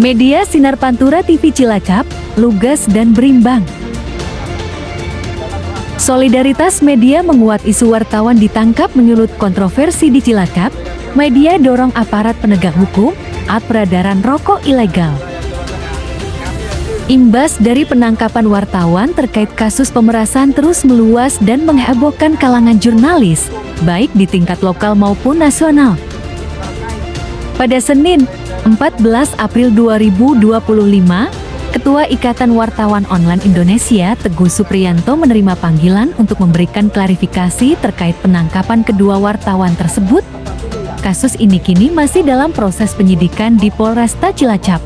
Media Sinar Pantura TV Cilacap, lugas dan berimbang. Solidaritas media menguat isu wartawan ditangkap menyulut kontroversi di Cilacap. Media dorong aparat penegak hukum, peredaran rokok ilegal. Imbas dari penangkapan wartawan terkait kasus pemerasan terus meluas dan menghebohkan kalangan jurnalis, baik di tingkat lokal maupun nasional. Pada Senin, 14 April 2025, Ketua Ikatan Wartawan Online Indonesia Teguh Supriyanto menerima panggilan untuk memberikan klarifikasi terkait penangkapan kedua wartawan tersebut. Kasus ini kini masih dalam proses penyidikan di Polresta Cilacap.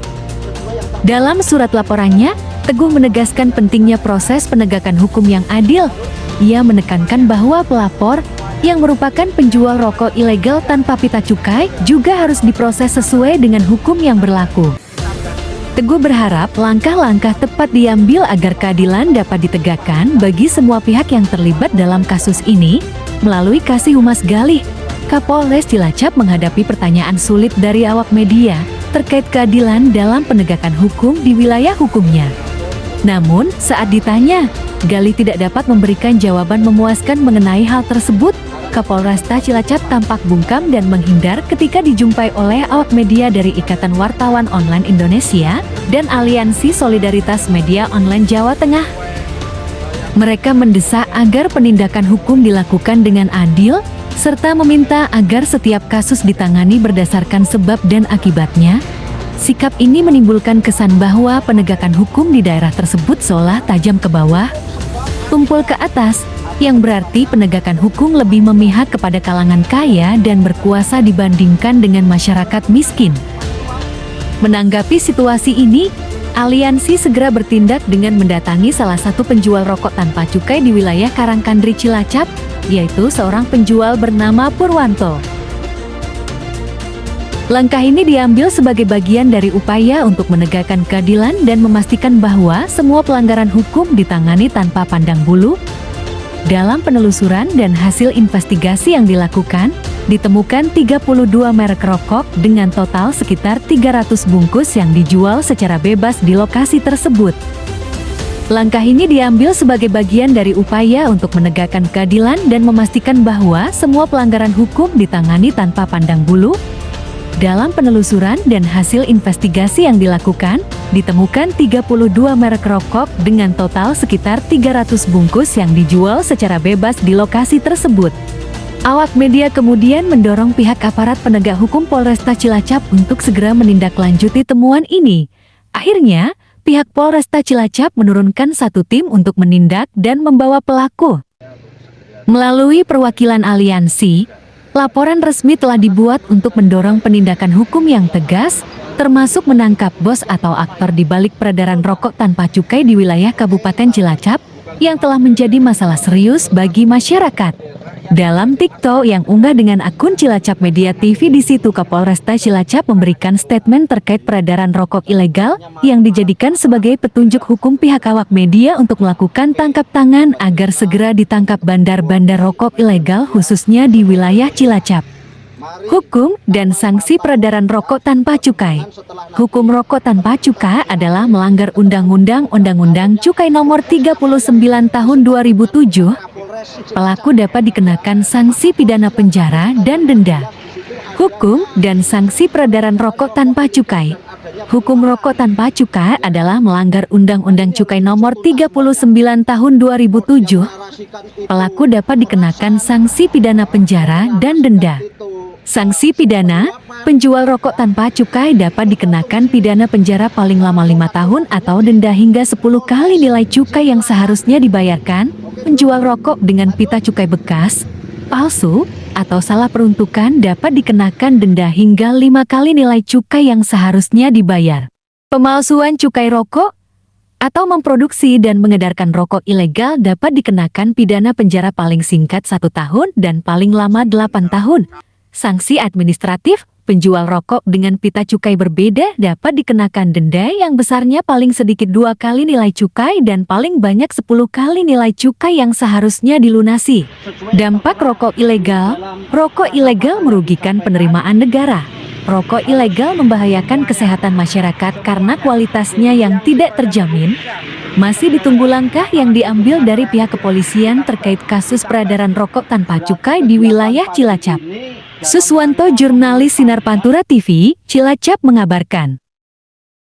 Dalam surat laporannya, Teguh menegaskan pentingnya proses penegakan hukum yang adil. Ia menekankan bahwa pelapor, yang merupakan penjual rokok ilegal tanpa pita cukai, juga harus diproses sesuai dengan hukum yang berlaku. Teguh berharap langkah-langkah tepat diambil agar keadilan dapat ditegakkan bagi semua pihak yang terlibat dalam kasus ini. Melalui Kasih Humas Galih, Kapolres Cilacap menghadapi pertanyaan sulit dari awak media terkait keadilan dalam penegakan hukum di wilayah hukumnya. Namun, saat ditanya, Galih tidak dapat memberikan jawaban memuaskan mengenai hal tersebut. Kapolresta Cilacap tampak bungkam dan menghindar ketika dijumpai oleh awak media dari Ikatan Wartawan Online Indonesia dan Aliansi Solidaritas Media Online Jawa Tengah. Mereka mendesak agar penindakan hukum dilakukan dengan adil, serta meminta agar setiap kasus ditangani berdasarkan sebab dan akibatnya. Sikap ini menimbulkan kesan bahwa penegakan hukum di daerah tersebut seolah tajam ke bawah, tumpul ke atas, yang berarti penegakan hukum lebih memihak kepada kalangan kaya dan berkuasa dibandingkan dengan masyarakat miskin. Menanggapi situasi ini, Aliansi segera bertindak dengan mendatangi salah satu penjual rokok tanpa cukai di wilayah Karangkandri Cilacap, yaitu seorang penjual bernama Purwanto. Langkah ini diambil sebagai bagian dari upaya untuk menegakkan keadilan dan memastikan bahwa semua pelanggaran hukum ditangani tanpa pandang bulu. Dalam penelusuran dan hasil investigasi yang dilakukan, ditemukan 32 merek rokok dengan total sekitar 300 bungkus yang dijual secara bebas di lokasi tersebut. Langkah ini diambil sebagai bagian dari upaya untuk menegakkan keadilan dan memastikan bahwa semua pelanggaran hukum ditangani tanpa pandang bulu. Dalam penelusuran dan hasil investigasi yang dilakukan, ditemukan 32 merek rokok dengan total sekitar 300 bungkus yang dijual secara bebas di lokasi tersebut. Awak media kemudian mendorong pihak aparat penegak hukum Polresta Cilacap untuk segera menindaklanjuti temuan ini. Akhirnya, pihak Polresta Cilacap menurunkan satu tim untuk menindak dan membawa pelaku. Melalui perwakilan aliansi, laporan resmi telah dibuat untuk mendorong penindakan hukum yang tegas, termasuk menangkap bos atau aktor di balik peredaran rokok tanpa cukai di wilayah Kabupaten Cilacap, yang telah menjadi masalah serius bagi masyarakat. Dalam TikTok yang unggah dengan akun Cilacap Media TV, di situ Kapolresta Cilacap memberikan statement terkait peredaran rokok ilegal yang dijadikan sebagai petunjuk hukum pihak awak media untuk melakukan tangkap tangan agar segera ditangkap bandar-bandar rokok ilegal khususnya di wilayah Cilacap. Hukum dan sanksi peredaran rokok tanpa cukai. Hukum rokok tanpa cukai adalah melanggar Undang-Undang Cukai Nomor 39 Tahun 2007. Pelaku dapat dikenakan sanksi pidana penjara dan denda. Hukum dan sanksi peredaran rokok tanpa cukai. Hukum rokok tanpa cukai adalah melanggar Undang-Undang Cukai Nomor 39 Tahun 2007. Pelaku dapat dikenakan sanksi pidana penjara dan denda. Sanksi pidana, penjual rokok tanpa cukai dapat dikenakan pidana penjara paling lama 5 tahun atau denda hingga 10 kali nilai cukai yang seharusnya dibayarkan. Penjual rokok dengan pita cukai bekas, palsu, atau salah peruntukan dapat dikenakan denda hingga 5 kali nilai cukai yang seharusnya dibayar. Pemalsuan cukai rokok atau memproduksi dan mengedarkan rokok ilegal dapat dikenakan pidana penjara paling singkat 1 tahun dan paling lama 8 tahun. Sanksi administratif, penjual rokok dengan pita cukai berbeda dapat dikenakan denda yang besarnya paling sedikit 2 kali nilai cukai dan paling banyak 10 kali nilai cukai yang seharusnya dilunasi. Dampak rokok ilegal merugikan penerimaan negara. Rokok ilegal membahayakan kesehatan masyarakat karena kualitasnya yang tidak terjamin. Masih ditunggu langkah yang diambil dari pihak kepolisian terkait kasus peredaran rokok tanpa cukai di wilayah Cilacap. Suswanto, jurnalis Sinar Pantura TV, Cilacap mengabarkan.